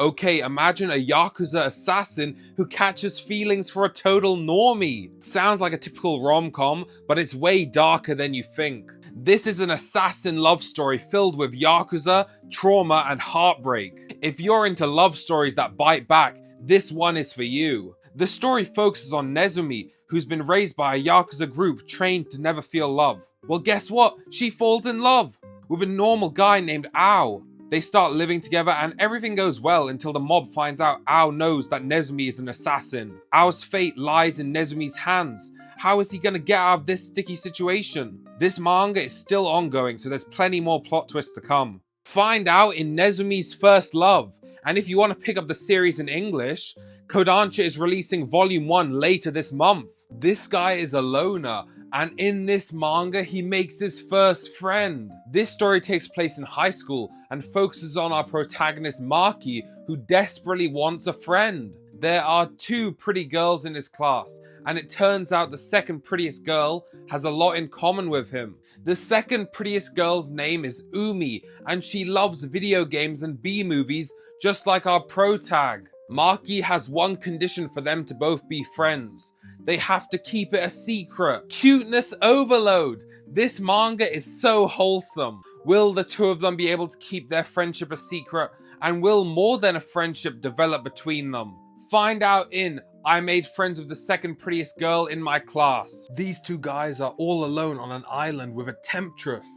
Okay, imagine a Yakuza assassin who catches feelings for a total normie. Sounds like a typical rom-com, but it's way darker than you think. This is an assassin love story filled with Yakuza, trauma, and heartbreak. If you're into love stories that bite back, this one is for you. The story focuses on Nezumi, who's been raised by a Yakuza group trained to never feel love. Well, guess what? She falls in love with a normal guy named Ao. They start living together and everything goes well until the mob finds out Ao knows that Nezumi is an assassin. Ao's fate lies in Nezumi's hands. How is he gonna get out of this sticky situation? This manga is still ongoing, so there's plenty more plot twists to come. Find out in Nezumi's First Love. And if you want to pick up the series in English, Kodansha is releasing Volume 1 later this month. This guy is a loner, and in this manga, he makes his first friend. This story takes place in high school and focuses on our protagonist Maki, who desperately wants a friend. There are 2 pretty girls in his class, and it turns out the second prettiest girl has a lot in common with him. The second prettiest girl's name is Umi, and she loves video games and B-movies just like our protag. Maki has one condition for them to both be friends. They have to keep it a secret. Cuteness overload! This manga is so wholesome. Will the 2 of them be able to keep their friendship a secret? And will more than a friendship develop between them? Find out in I Made Friends with the Second Prettiest Girl in My Class. These 2 guys are all alone on an island with a temptress.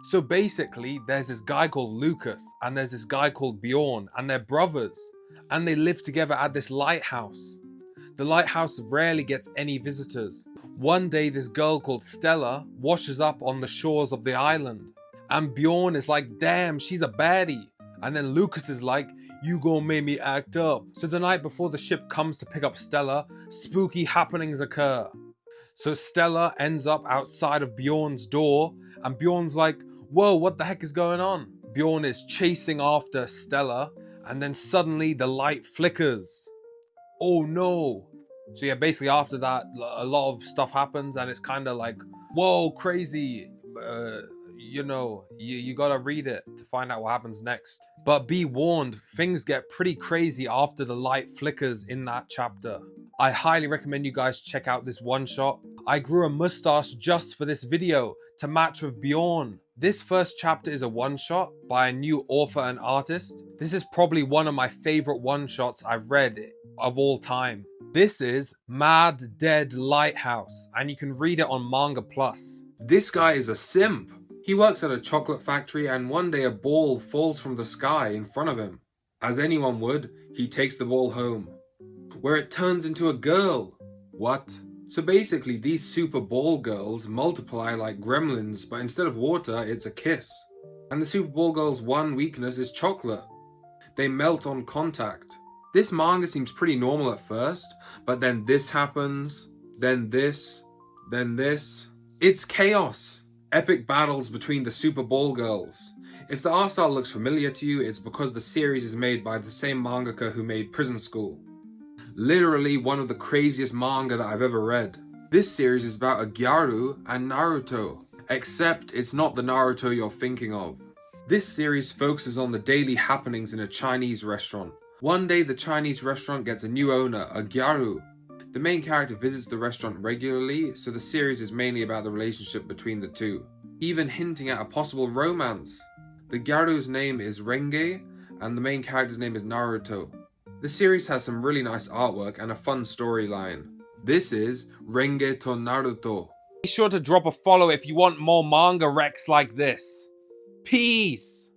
So basically, there's this guy called Lucas, and there's this guy called Bjorn, and they're brothers. And they live together at this lighthouse. The lighthouse rarely gets any visitors. One day, this girl called Stella washes up on the shores of the island. And Bjorn is like, damn, she's a baddie. And then Lucas is like, you gonna make me act up. So the night before the ship comes to pick up Stella, spooky happenings occur. So Stella ends up outside of Bjorn's door, and Bjorn's like, whoa, what the heck is going on? Bjorn is chasing after Stella, and then suddenly the light flickers. Oh no. So yeah, basically after that, a lot of stuff happens, and it's kind of like, whoa, crazy. You gotta read it to find out what happens next. But be warned, things get pretty crazy after the light flickers in that chapter. I highly recommend you guys check out this one shot. I grew a mustache just for this video to match with Bjorn. This first chapter is a one shot by a new author and artist. This is probably one of my favorite one shots I've read of all time. This is Mad Dead Lighthouse, and you can read it on Manga Plus. This guy is a simp. He works at a chocolate factory, and one day a ball falls from the sky in front of him. As anyone would, he takes the ball home, where it turns into a girl. What? So basically, these super ball girls multiply like gremlins, but instead of water, it's a kiss. And the super ball girls' one weakness is chocolate. They melt on contact. This manga seems pretty normal at first, but then this happens, then this, then this. It's chaos. Epic battles between the super ball girls. If the art style looks familiar to you, it's because the series is made by the same mangaka who made Prison School. Literally one of the craziest manga that I've ever read. This series is about a Gyaru and Naruto, except it's not the Naruto you're thinking of. This series focuses on the daily happenings in a Chinese restaurant. One day the Chinese restaurant gets a new owner, a Gyaru. The main character visits the restaurant regularly, so the series is mainly about the relationship between the two, even hinting at a possible romance. The Gyaru's name is Renge, and the main character's name is Naruto. The series has some really nice artwork and a fun storyline. This is Renge to Naruto. Be sure to drop a follow if you want more manga recs like this. Peace!